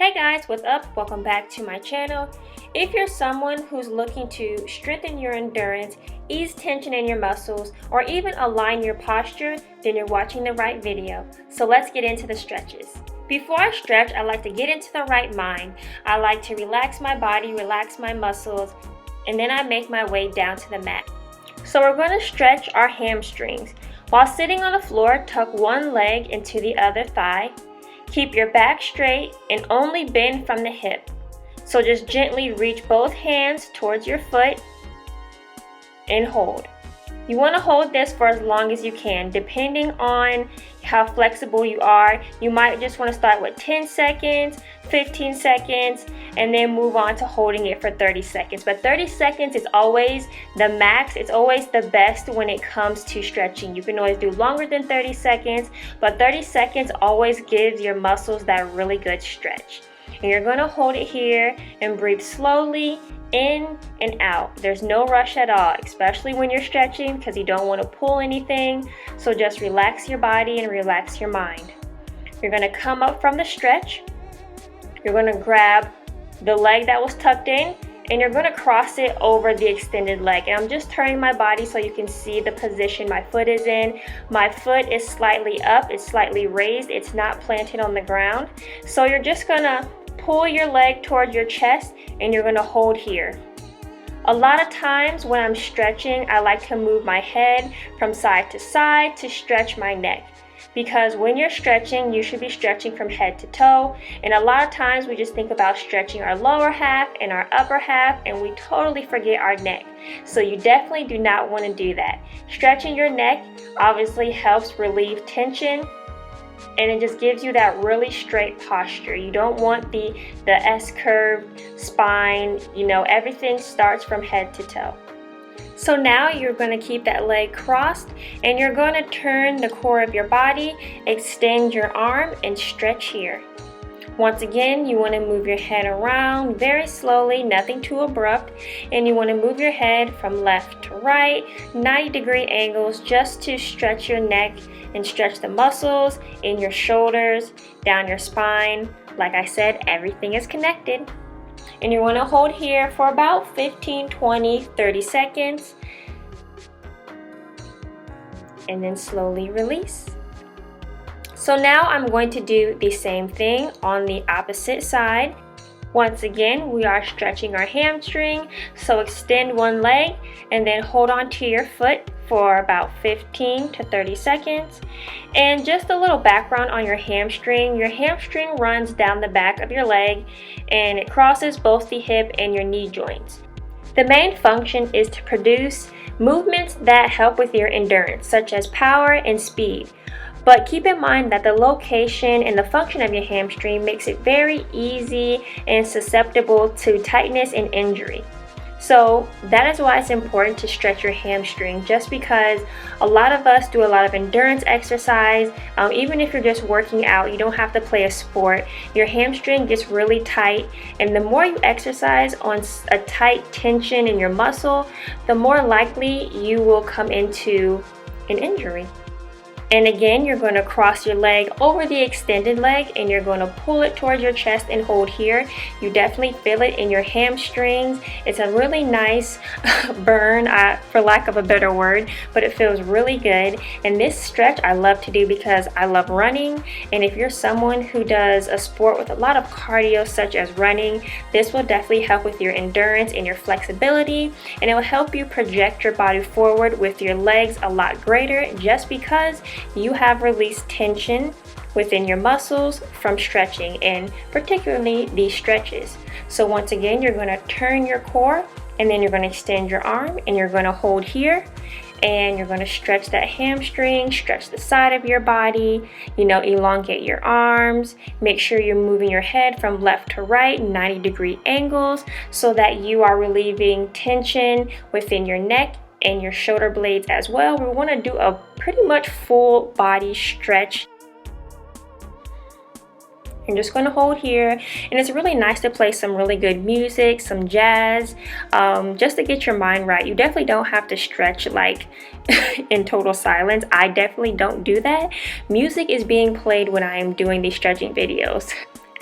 Hey guys, what's up? Welcome back to my channel. If you're someone who's looking to strengthen your endurance, ease tension in your muscles, or even align your posture, then you're watching the right video. So let's get into the stretches. Before I stretch, I like to get into the right mind. I like to relax my body, relax my muscles, and then I make my way down to the mat. So we're going to stretch our hamstrings. While sitting on the floor, tuck one leg into the other thigh. Keep your back straight and only bend from the hip. So just gently reach both hands towards your foot and hold. You want to hold this for as long as you can. Depending on how flexible you are, you might just want to start with 10 seconds, 15 seconds, and then move on to holding it for 30 seconds. But 30 seconds is always the max. It's always the best when it comes to stretching. You can always do longer than 30 seconds, but 30 seconds always gives your muscles that really good stretch. And you're going to hold it here and breathe slowly in and out. There's no rush at all, especially when you're stretching, because you don't want to pull anything. So just relax your body and relax your mind. You're going to come up from the stretch. You're going to grab the leg that was tucked in and you're going to cross it over the extended leg. And I'm just turning my body so you can see the position my foot is in. My foot is slightly up, it's slightly raised, it's not planted on the ground. So you're just going to pull your leg towards your chest and you're going to hold here. A lot of times when I'm stretching, I like to move my head from side to stretch my neck. Because when you're stretching, you should be stretching from head to toe. And a lot of times we just think about stretching our lower half and our upper half and we totally forget our neck. So you definitely do not want to do that. Stretching your neck obviously helps relieve tension and it just gives you that really straight posture. You don't want the S-curved spine, everything starts from head to toe. So now you're going to keep that leg crossed and you're going to turn the core of your body, extend your arm and stretch here. Once again, you want to move your head around very slowly, nothing too abrupt, and you want to move your head from left to right, 90-degree angles, just to stretch your neck and stretch the muscles in your shoulders, down your spine. Like I said, everything is connected. And you want to hold here for about 15, 20, 30 seconds. And then slowly release. So now I'm going to do the same thing on the opposite side. Once again, we are stretching our hamstring. So extend one leg and then hold on to your foot for about 15 to 30 seconds. And just a little background on your hamstring. Your hamstring runs down the back of your leg and it crosses both the hip and your knee joints. The main function is to produce movements that help with your endurance, such as power and speed. But keep in mind that the location and the function of your hamstring makes it very easy and susceptible to tightness and injury. So that is why it's important to stretch your hamstring, just because a lot of us do a lot of endurance exercise. Even if you're just working out, you don't have to play a sport. Your hamstring gets really tight, and the more you exercise on a tight tension in your muscle, the more likely you will come into an injury. And again, you're going to cross your leg over the extended leg and you're going to pull it towards your chest and hold here. You definitely feel it in your hamstrings. It's a really nice burn, for lack of a better word, but it feels really good. And this stretch I love to do because I love running. And if you're someone who does a sport with a lot of cardio, such as running, this will definitely help with your endurance and your flexibility. And it will help you project your body forward with your legs a lot greater, just because you have released tension within your muscles from stretching, and particularly these stretches. So once again, you're going to turn your core and then you're going to extend your arm and you're going to hold here and you're going to stretch that hamstring, stretch the side of your body, elongate your arms. Make sure you're moving your head from left to right, 90-degree angles, so that you are relieving tension within your neck and your shoulder blades as well. We want to do a pretty much full body stretch. You're just going to hold here, and it's really nice to play some really good music, some jazz, just to get your mind right. You definitely don't have to stretch like in total silence. I definitely don't do that. Music is being played when I am doing these stretching videos.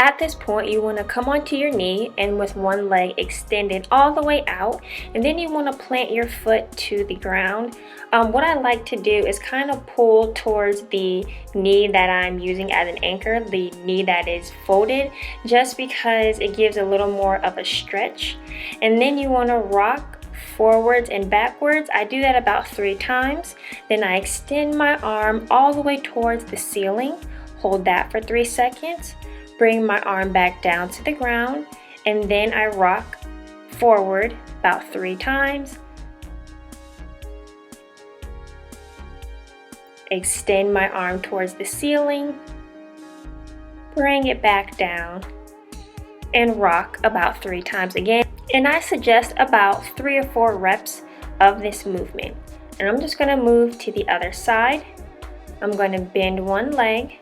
At this point, you want to come onto your knee and with one leg extended all the way out, and then you want to plant your foot to the ground. What I like to do is kind of pull towards the knee that I'm using as an anchor, the knee that is folded, just because it gives a little more of a stretch. And then you want to rock forwards and backwards. I do that about 3 times. Then I extend my arm all the way towards the ceiling, hold that for 3 seconds. Bring my arm back down to the ground, and then I rock forward about 3 times. Extend my arm towards the ceiling, bring it back down, and rock about 3 times again. And I suggest about 3 or 4 reps of this movement. And I'm just going to move to the other side. I'm going to bend one leg,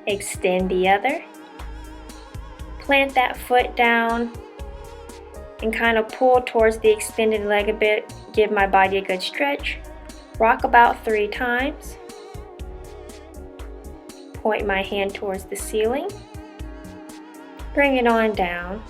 extend the other. Plant that foot down and kind of pull towards the extended leg a bit. Give my body a good stretch. Rock about 3 times. Point my hand towards the ceiling. Bring it on down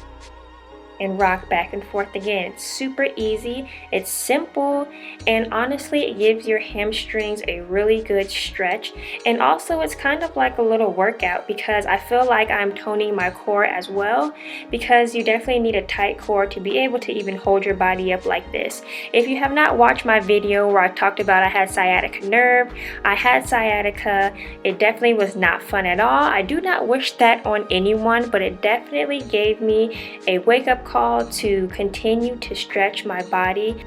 and rock back and forth again. It's super easy, it's simple, and honestly it gives your hamstrings a really good stretch. And also it's kind of like a little workout because I feel like I'm toning my core as well, because you definitely need a tight core to be able to even hold your body up like this. If you have not watched my video where I talked about I had sciatica nerve, I had sciatica, it definitely was not fun at all. I do not wish that on anyone, but it definitely gave me a wake-up call to continue to stretch my body.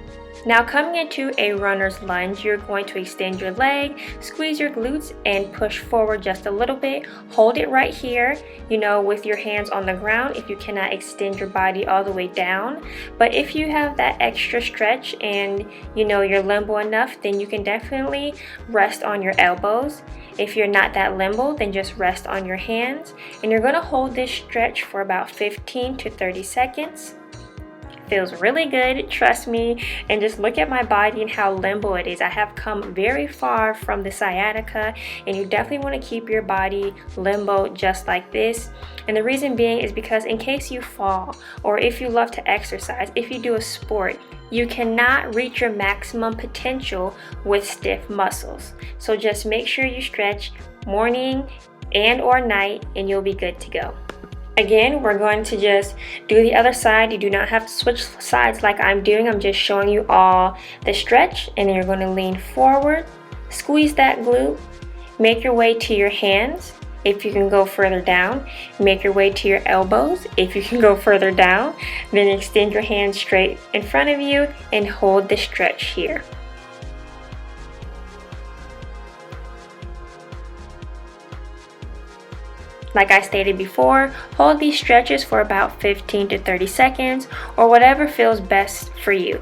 Now coming into a runner's lunge, you're going to extend your leg, squeeze your glutes, and push forward just a little bit. Hold it right here, with your hands on the ground if you cannot extend your body all the way down. But if you have that extra stretch and you're limbo enough, then you can definitely rest on your elbows. If you're not that limbo, then just rest on your hands. And you're going to hold this stretch for about 15 to 30 seconds. Feels really good, trust me. And just look at my body and how limbo it is. I have come very far from the sciatica, and you definitely want to keep your body limbo just like this. And the reason being is because in case you fall, or if you love to exercise, if you do a sport, you cannot reach your maximum potential with stiff muscles. So just make sure you stretch morning and or night, and you'll be good to go. Again, we're going to just do the other side. You do not have to switch sides like I'm doing. I'm just showing you all the stretch, and then you're going to lean forward, squeeze that glute, make your way to your hands. If you can go further down, make your way to your elbows. If you can go further down, then extend your hands straight in front of you and hold the stretch here. Like I stated before, hold these stretches for about 15 to 30 seconds or whatever feels best for you.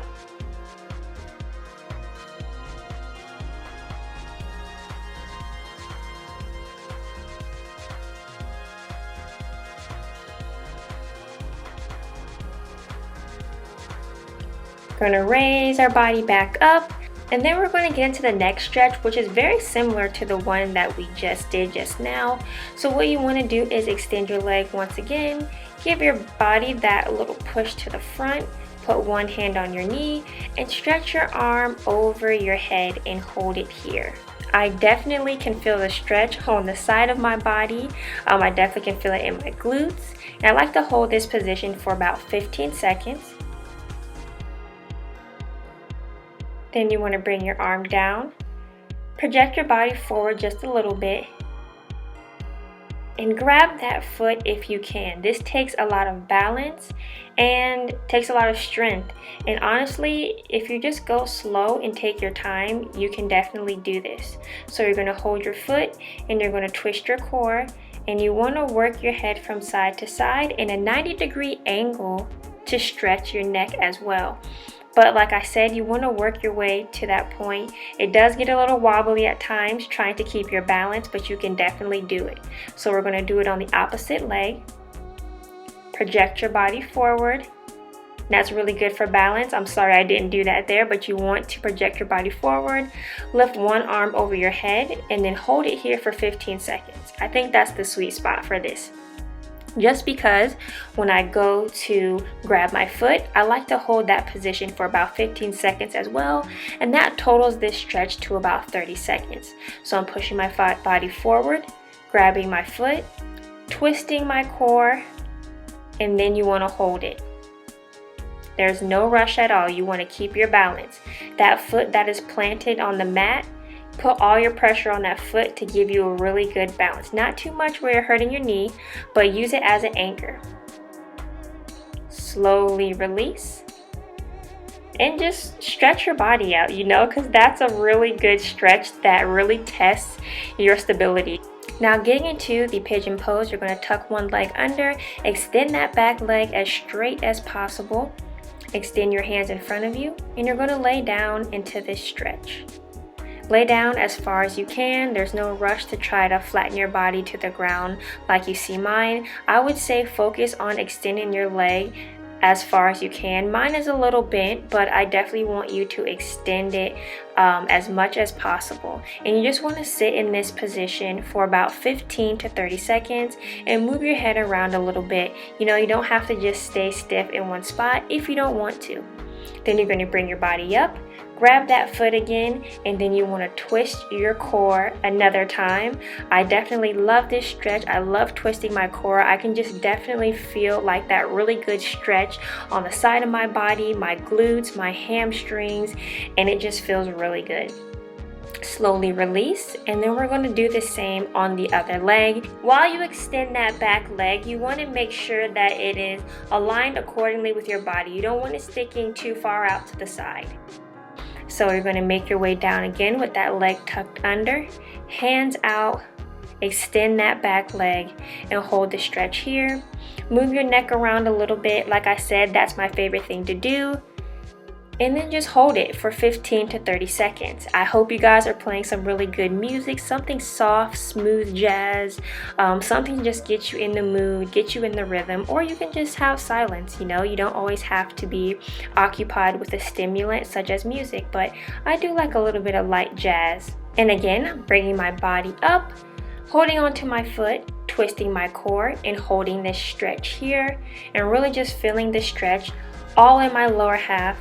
We're going to raise our body back up. And then we're going to get into the next stretch, which is very similar to the one that we just did just now. So what you want to do is extend your leg once again, give your body that little push to the front, put one hand on your knee, and stretch your arm over your head and hold it here. I definitely can feel the stretch on the side of my body. I definitely can feel it in my glutes. And I like to hold this position for about 15 seconds. Then you want to bring your arm down, project your body forward just a little bit, and grab that foot if you can. This takes a lot of balance and takes a lot of strength. And honestly, if you just go slow and take your time, you can definitely do this. So you're going to hold your foot and you're going to twist your core, and you want to work your head from side to side in a 90-degree angle to stretch your neck as well. But like I said, you want to work your way to that point. It does get a little wobbly at times trying to keep your balance, but you can definitely do it. So we're going to do it on the opposite leg. Project your body forward. That's really good for balance. I'm sorry I didn't do that there, but you want to project your body forward. Lift one arm over your head and then hold it here for 15 seconds. I think that's the sweet spot for this. just because when I go to grab my foot, I like to hold that position for about 15 seconds as well, and that totals this stretch to about 30 seconds. So I'm pushing my body forward, grabbing my foot, twisting my core, and then you want to hold it. There's no rush at all. You want to keep your balance. That foot that is planted on the mat, put all your pressure on that foot to give you a really good balance. Not too much where you're hurting your knee, but use it as an anchor. Slowly release. And just stretch your body out, because that's a really good stretch that really tests your stability. Now getting into the pigeon pose, you're going to tuck one leg under, extend that back leg as straight as possible. Extend your hands in front of you, and you're going to lay down into this stretch. Lay down as far as you can. There's no rush to try to flatten your body to the ground like you see mine. I would say focus on extending your leg as far as you can. Mine is a little bent, but I definitely want you to extend it as much as possible. And you just want to sit in this position for about 15 to 30 seconds and move your head around a little bit. You don't have to just stay stiff in one spot if you don't want to. Then you're going to bring your body up, grab that foot again, and then you want to twist your core another time. I definitely love this stretch. I love twisting my core. I can just definitely feel like that really good stretch on the side of my body, my glutes, my hamstrings, and it just feels really good. Slowly release, and then we're going to do the same on the other leg. While you extend that back leg, you want to make sure that it is aligned accordingly with your body. You don't want it sticking too far out to the side. So you're going to make your way down again with that leg tucked under, hands out, extend that back leg, and hold the stretch here. Move your neck around a little bit. Like I said, that's my favorite thing to do. And then just hold it for 15 to 30 seconds. I hope you guys are playing some really good music, something soft, smooth jazz, something just gets you in the mood, get you in the rhythm, or you can just have silence. You don't always have to be occupied with a stimulant such as music, but I do like a little bit of light jazz. And again, I'm bringing my body up, holding onto my foot, twisting my core, and holding this stretch here, and really just feeling the stretch all in my lower half.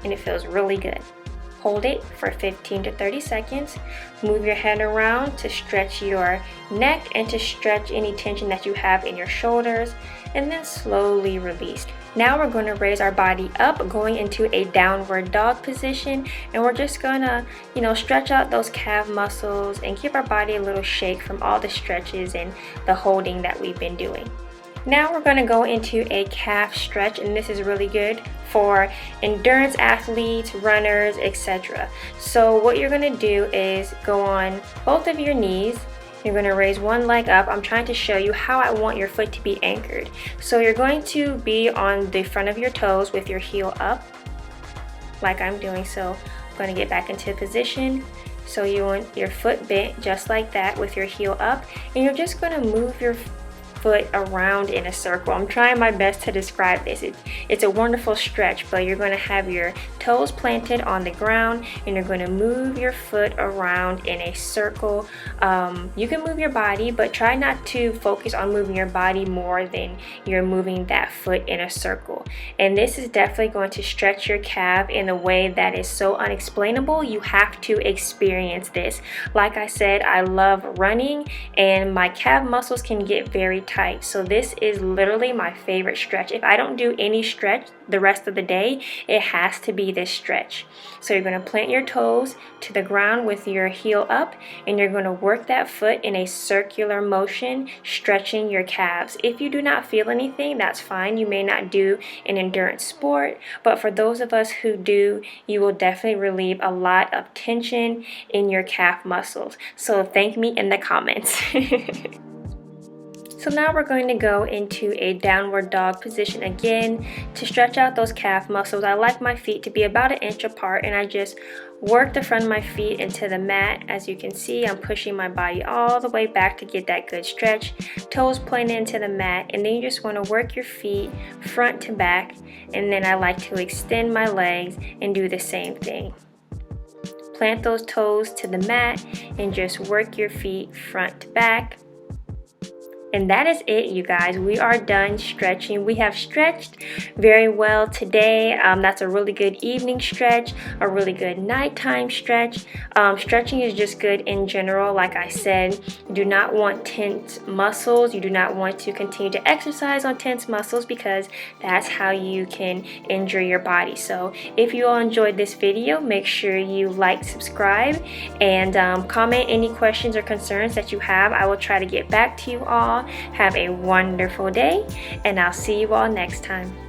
And it feels really good. Hold it for 15 to 30 seconds. Move your head around to stretch your neck and to stretch any tension that you have in your shoulders, and then slowly release. Now we're going to raise our body up, going into a downward dog position, and we're just gonna, stretch out those calf muscles and give our body a little shake from all the stretches and the holding that we've been doing. Now we're going to go into a calf stretch, and this is really good for endurance athletes, runners, etc. So what you're going to do is go on both of your knees. You're going to raise one leg up. I'm trying to show you how I want your foot to be anchored. So you're going to be on the front of your toes with your heel up, like I'm doing. So I'm going to get back into position. So you want your foot bent just like that with your heel up, and you're just going to move your foot around in a circle. I'm trying my best to describe this. It's a wonderful stretch, but you're going to have your toes planted on the ground, and you're going to move your foot around in a circle. You can move your body, but try not to focus on moving your body more than you're moving that foot in a circle. And this is definitely going to stretch your calf in a way that is so unexplainable. You have to experience this. Like I said, I love running, and my calf muscles can get very tight. So this is literally my favorite stretch. If I don't do any stretch the rest of the day, it has to be this stretch. So you're going to plant your toes to the ground with your heel up, and you're going to work that foot in a circular motion, stretching your calves. If you do not feel anything, that's fine. You may not do an endurance sport, but for those of us who do, you will definitely relieve a lot of tension in your calf muscles. So thank me in the comments. So now we're going to go into a downward dog position again to stretch out those calf muscles. I like my feet to be about an inch apart, and I just work the front of my feet into the mat. As you can see, I'm pushing my body all the way back to get that good stretch. Toes pointed into the mat, and then you just want to work your feet front to back, and then I like to extend my legs and do the same thing. Plant those toes to the mat and just work your feet front to back. And that is it, you guys. We are done stretching. We have stretched very well today. That's a really good evening stretch, a really good nighttime stretch. Stretching is just good in general. Like I said, you do not want tense muscles. You do not want to continue to exercise on tense muscles because that's how you can injure your body. So if you all enjoyed this video, make sure you like, subscribe, and comment any questions or concerns that you have. I will try to get back to you all. Have a wonderful day, and I'll see you all next time.